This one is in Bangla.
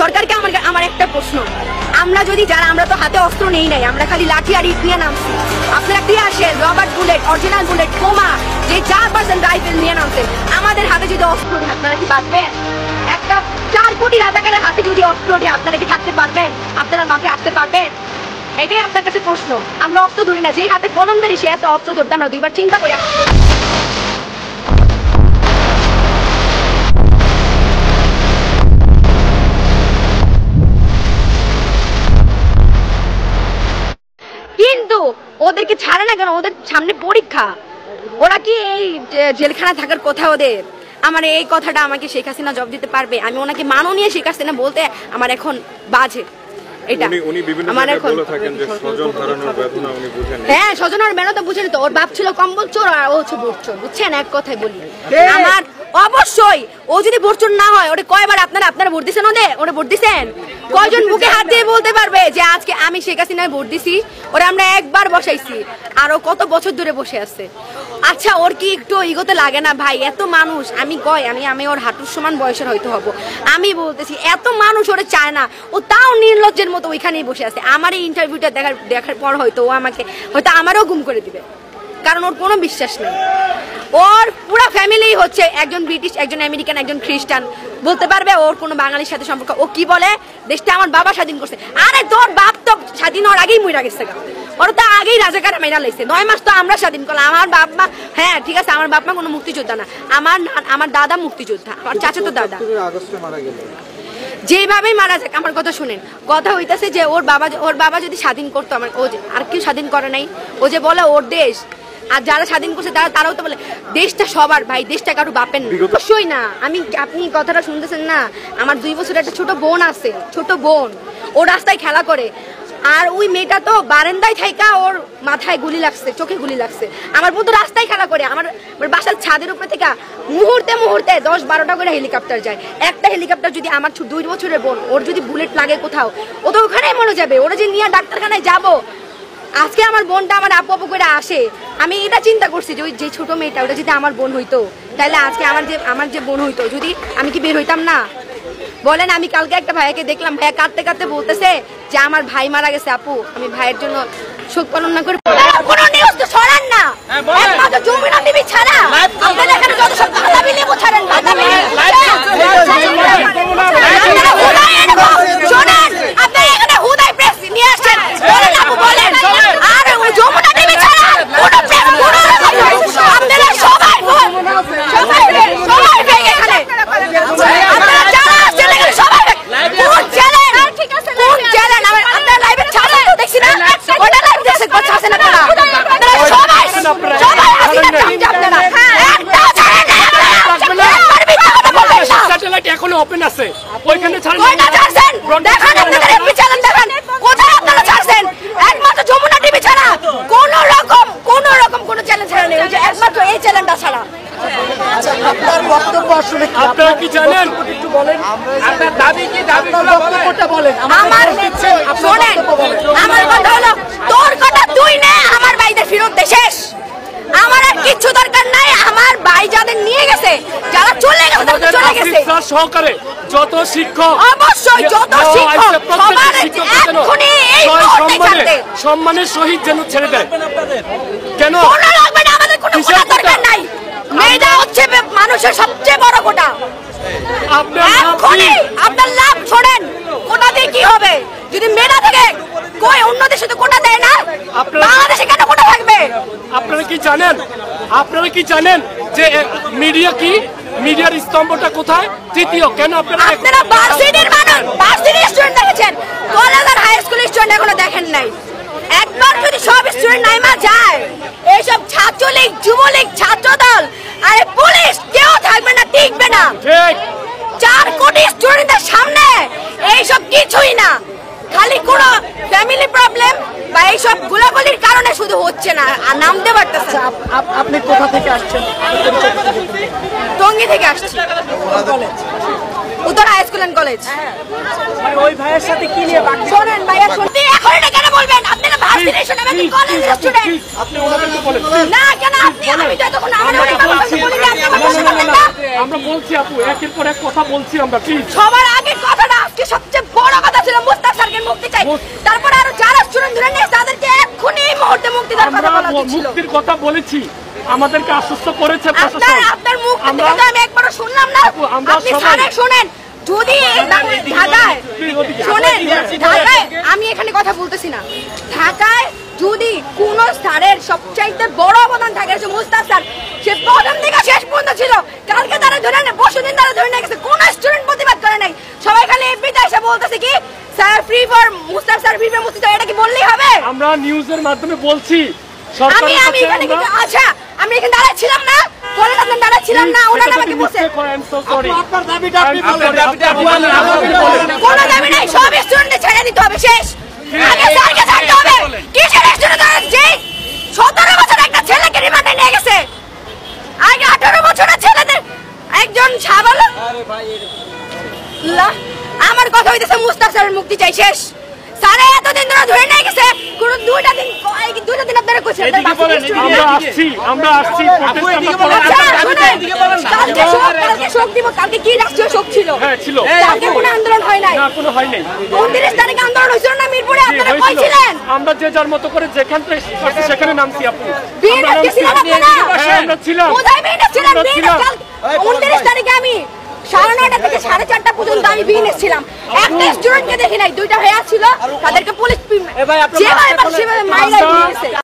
সরকারকে আমার একটা প্রশ্ন, আমরা যদি যারা আমরা তো হাতে অস্ত্র নেই নাই, আমরা খালি লাঠি আর ইট নিয়ে নামছি, আপনারা কি আসেন রবার্ট বুলেট, অরিজিনাল বুলেট, বোমা, যে 4% রাইফেল নিয়ে নামছেন, আমাদের হাতে যদি অস্ত্র নেই আপনারা কি বাঁচবেন? একটা 4 কোটি রাজাকারের হাতে যদি অস্ত্র নেই আপনারা কি থাকতে পারবেন? আপনারা মাঠে আসতে পারবেন? এটাই আপনার কাছে প্রশ্ন। আমরা অস্ত্র ধরি না, যে হাতে কলমদারি সে এত অস্ত্র ধরতে আমরা দুইবার চিন্তা করি। কিন্তু ওদেরকে ছাড়ে না কেন? ওদের সামনে পরীক্ষা, ওরা কি এই জেলখানা থাকার কথা ওদের? আমার এই কথাটা আমাকে শেখ হাসিনা জবাব দিতে পারবে? আমি ওনাকে মাননীয় শেখ হাসিনা বলতে আমার এখন বাজে। হ্যাঁ, স্বজন হারানোর বেদনা বুঝেনি তো। ওর বাপ ছিল কম্বল চোর আর ও হচ্ছে ভোট চোর, বুঝছেন? এক কথাই বলি, আমার অবশ্যই ও যদি ভোট চোর না হয়, ওটা কয়বার আপনারা ভোট দিচ্ছেন? ওরা ভোট দিচ্ছেন? কয়জন বুকে হাত দিয়ে বলতে পারবে যে আজকে আমি শেখ হাসিনায় ভোট দিছি? ওরা আমরা একবার বসাইছি, আর ও কত বছর ধরে বসে আছে। আচ্ছা, ওর কি একটু ইগোতে লাগে না ভাই? এত মানুষ, আমি ওর হাঁটুর সমান বয়সের হয়তো হব, আমি বলতেছি এত মানুষ ওরে চায় না, ও তাও নির্লজ্জের মতো ওইখানেই বসে আছে। আমার এই ইন্টারভিউটা দেখার পর হয়তো ও হয়তো আমারও গুম করে দিবে, কারণ ওর কোনো বিশ্বাস নেই। ওর পুরো ফ্যামিলি হচ্ছে একজন ব্রিটিশ, একজন আমেরিকান, একজন খ্রিস্টান। বলতে পারবে ওর কোনো বাঙালির সাথে সম্পর্ক? ও কি বলে, দেশটা আমার বাবা স্বাধীন করছে। আরে তোর বাপ তো স্বাধীন হওয়ার আগেই মইরা গেছে, ওরা তো আগেই রাজাকার মেরা লাইছে। 9 মাস তো আমরা স্বাধীন করলাম। আমার বাপ মা, হ্যাঁ ঠিক আছে, আমার বাপ মা কোনো মুক্তিযোদ্ধা না, আমার দাদা মুক্তিযোদ্ধা, আর চাচা তো দাদা। যেভাবেই মারা যাক, আমার কথা শুনেন, কথা হইতেছে যে ওর বাবা যদি স্বাধীন করতো, আমার ও আর কেউ স্বাধীন করে নাই। ও যে বলে ওর দেশ, আর যারা স্বাধীন করছে তারাও তো বলে দেশটা সবার ভাই, দেশটা কারো বাপের না। অবশ্যই না। আপনি কথাটা শুনতেছেন না? আমার 2 বছরের একটা ছোট বোন আছে, ছোট বোন, ও রাস্তায় খেলা করে, আর ওই মেয়েটা তো বারান্দায় থাইকা ওর মাথায় গুলি লাগছে, চোখে গুলি লাগছে। আমার বোন তো রাস্তায় খেলা করে, আমার বাসার ছাদের উপরে থেকে মুহূর্তে 10-12টা করে হেলিকপ্টার যায়। একটা হেলিকপ্টার যদি আমার 2 বছরের বোন, ওর যদি বুলেট লাগে কোথাও, ও তো ওখানেই মরে যাবে। ওরা যে নিয়ে ডাক্তারখানায় যাবো, আজকে আমার বোনটা আমার আপু করে আসে, আমি এটা চিন্তা করছি যে ওই যে ছোট মেয়েটা, ওটা যদি আমার বোন হইতো, তাহলে আজকে আমার যে বোন হইতো, যদি আমি কি বের হইতাম না? বলেন। আমি কালকে একটা ভাইয়াকে দেখলাম, ভাইয়া কাঁদতে কাঁদতে বলতেছে যে আমার ভাই মারা গেছে আপু, আমি ভাইয়ের জন্য শোক পালন না করে। কোনো নিউজ তো ছড়ান না, একমাত্র জমিনা টিভি ছাড়া আপনারা এখানে যত সব বাতাবি লেবু ছাড়েন, বাতাবি শোনেন, আপনারা এখানে হুদাই প্রেস নিয়ে আসছেন, বলেন আপু বলেন। আর যমুনা টিভি ছাড়া কোনো প্রেস আপনারা সবাই এখানে আপনারা যারা আসছেন এখানে সবাই কোন চ্যানেল, আপনারা লাইভে ছাড়েন তো দেখছি না, ওটা লাইভ দেখছেন কথা আছে না? আপনারা সবাই আসেন আপনারা একটা স্যাটেলাইট এখনো ওপেন আছে, ওইখানে ছাড়েন। দেখেন আপনাদের এমপি চ্যানেল দেখেন, কোথায় আপনারা ছাড়ছেন? একমাত্র যমুনা টিভি ছাড়া কোন রকম কোনো চ্যানেল ছাড়া নেই, ওই যে একমাত্র এই চ্যানেলটা ছাড়া। আপনার বক্তব্য আসলে আপনারা কি জানেন? একটু বলেন, আপনার দাবি কি? দাবিগুলো বলেন। আমার শোনেন, আমার কথা হলো, তোর কথা তুই নে, আমার ভাইদের ফেরত দে, শেষ। আমার আর কিছু দরকার নাই। আমার ভাই যাদের নিয়ে গেছে, যারা চলে গেছে সহকারে যত শিক্ষক, অবশ্যই যত শিক্ষক সবার এখনই এই মুহূর্তে ছাড়তে, সম্মানের সহিত যেন ছেড়ে দেয়। কেন লাগবে না? আমাদের কোনো কোটা দরকার নাই। মেয়েটা হচ্ছে মানুষের সবচেয়ে বড় কোটা। আপনার লাভ छोड़ेন, কোটা দিয়ে কি হবে? যদি মেয়েটা থেকে কই অন্য দেশে তো কোটা দেয় না, বাংলাদেশে কেন কোটা থাকবে? আপনারা কি জানেন যে মিডিয়া কি? মিডিয়ার স্তম্ভটা কোথায়? তৃতীয়। কেন আপনারা ভার্সিটির স্টুডেন্ট দেখেছেন, কলেজ আর হাই স্কুলের স্টুডেন্ট এখনো দেখেন নাই। একবার যদি সব স্টুডেন্ট নাইমা যায়, এইসব ছাত্রলীগ, যুবলীগ, ছাত্রদল, আরে পুলিশ কেউ থাকবে না, টিকবে না। ঠিক। 4 কোটি স্টুডেন্টের সামনে এইসব কিছুই না, খালি কোনো ফ্যামিলি প্রবলেম বা এইসব গোলাগুলির কারণে শুধু হচ্ছে না, আর নামতে পারতেছে। আপনি কোথা থেকে আসছেন? টঙ্গী থেকে আসছি, উত্তর হাই স্কুল এন্ড কলেজ। ওই ভাইয়ের সাথে কি নিয়ে শোনেন ভাইয়া, শুনতে এখন এটা কেন বলবেন? আপনারা ভার্সিটি শুনে আমি কলেজ স্টুডেন্ট। আপনি ওনাদেরকে বলেন না কেন? আমি যতক্ষণ আমার বলি আমরা বলছি আপু, একের পর এক কথা বলছি আমরা, প্লিজ। সবার আগে কথাটা আজকে সবচেয়ে তারপর আরো যারা স্টুডেন্ট ধরে নিয়ে তাদেরকে এক্ষুনি এই মুহূর্তে মুক্তি দেওয়ার কথা বলা উচিত ছিল। মুক্তির কথা বলেছি, আমাদেরকে আশ্বস্ত করেছে প্রশাসন। আপনার মুখ থেকে তো আমি একবারও শুনলাম না। আপনি স্যারে শুনেন, যদি ঢাকায় শোনেন, ঢাকায় আমি এখানে কথা বলতেছি না, ঢাকায় যদি কোন স্যারের সবচাইতে বড় অবদান থাকে সে মুস্তাফ স্যার, সে প্রথম থেকে শেষ পর্যন্ত ছিল। কালকে তারা ধরে নেয়, পরশুদিন তারা ধরে নিয়ে গেছে, কোন স্টুডেন্ট প্রতিবাদ করে নাই। সবাই খালি এফবিতে এসে বলতেছে কি স্যার ফ্রি ফর মুস্তাফ স্যার, ফ্রি ফর মুস্তাফ, এটা কি বললেই হবে? আমরা নিউজের মাধ্যমে বলছি আমি এখানে কিন্তু আচ্ছা আমি এখানে দাঁড়ায় ছিলাম না, বলেন আপনার দাঁড়ায় ছিলাম না, ওনারা আমাকে বলছে আপনার দাবিটা আপনি বলেন। কোনো দাবি নাই, সব স্টুডেন্টদের ছেড়ে দিতে হবে, শেষ। আগে স্যারকে ছাড়তে হবে। কিসের স্টুডেন্ট যে 17 বছর একটা ছেলেকে রিমান্ডে নিয়ে গেছে, আগে 18 বছরের ছেলেদের একজন সাবালক। আমার কথা হইতেছে মুস্তাফ স্যারের মুক্তি চাই, শেষ। স্যারে এতদিন ধরে ধরে নিয়ে গেছে, কোন দুইটা দিন আপনারা কইছেন আমরা আসছি কালকে শোক দিব, কালকে কি রাষ্ট্রীয় শোক ছিল? হ্যাঁ ছিল, কালকে কোনো আন্দোলন হয় নাই, না কোনো হয় নাই। 29 তারিখে আন্দোলন হয়েছিল না মিরপুরে, আপনারা কই ছিলেন? আমরা যে যার মতো করে যেখান থেকে সেখানে নামছি। আপনি বিএনএফ ছিলেন আপনারা? আমরা ছিলাম, কোথায় বিএনএফ ছিলেন? 29 তারিখে আমি 9:30 থেকে 4:30 পর্যন্ত আমি বিএনএফ ছিলাম, একটা স্টুডেন্টকে দেখি নাই, দুইটা ভাইয়া ছিল, তাদেরকে পুলিশ যেভাবে মাইরা দিয়েছে।